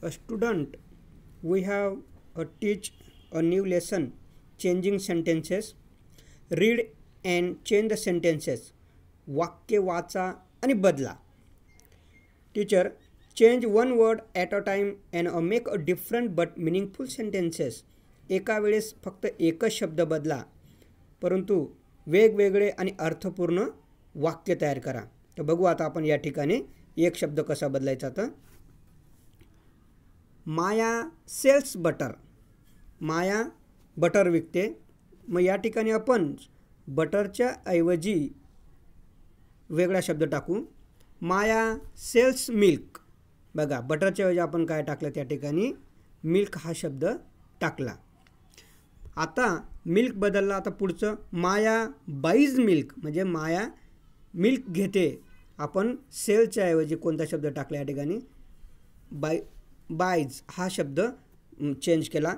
A student, we have teach a new lesson, changing sentences. Read and change the sentences. वाक्य वाचा आणि बदला. Teacher, change one word at a time and make a different but meaningful sentences. एका वेळेस फक्त एकच शब्द बदला, परंतु वेगवेगळे आणि अर्थपूर्ण वाक्य तयार करा. तर बघू आता आपण या ठिकाणी एक शब्द कसा बदलायचा. आता माया सेल्स बटर. माया बटर विकते. मग या ठिकाणी आपण बटरच्या ऐवजी वेगळा शब्द टाकू. माया सेल्स मिल्क. बघा, बटरच्या ऐवजी आपण काय टाकलं, त्या ठिकाणी मिल्क हा शब्द टाकला. आता मिल्क बदलला. आता पुढचं माया बाईज मिल्क, म्हणजे माया मिल्क घेते. आपण सेलच्या ऐवजी कोणता शब्द टाकला या ठिकाणी, बाईज हा शब्द चेंज केला.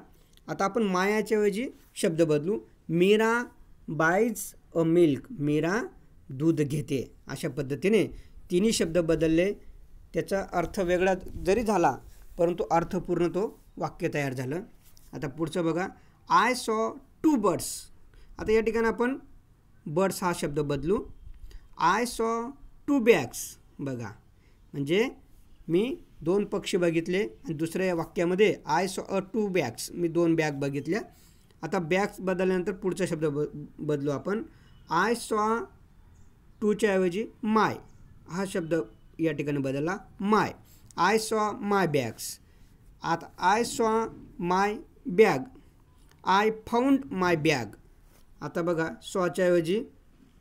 आता आपण मायाच्या ऐवजी शब्द बदलू. Meera buys a milk. Meera दूध घेते. अशा पद्धतीने तिन्ही शब्द बदलले. त्याचा अर्थ वेगळा जरी झाला, परंतु अर्थपूर्ण तो वाक्य तयार झालं. आता पुढचं बघा, आय सॉ टू बर्ड्स. आता या ठिकाणी आपण बर्ड्स हा शब्द बदलू. I saw two bags. बघा, म्हणजे मी 2 पक्षी बघितले आणि दुसऱ्या वाक्यामध्ये I saw a two bags, me 2 bag बघितल्या. आता बॅग्स बदलल्यानंतर पुढचा शब्द बदलू आपण. आय सॉ टूच्या ऐवजी माय हा शब्द या ठिकाणी बदलला. माय. I saw my bags. आता I saw my bag. I found my bag. आता बघा, सॉच्या ऐवजी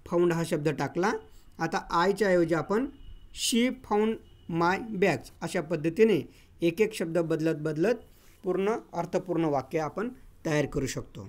फाउंड हा शब्द टाकला. आता आयच्या ऐवजी आपण शी फाउंड माय बॅग्स. अशा पद्धतीने एक एक शब्द बदलत बदलत पूर्ण अर्थपूर्ण वाक्य आपण तयार करू शकतो.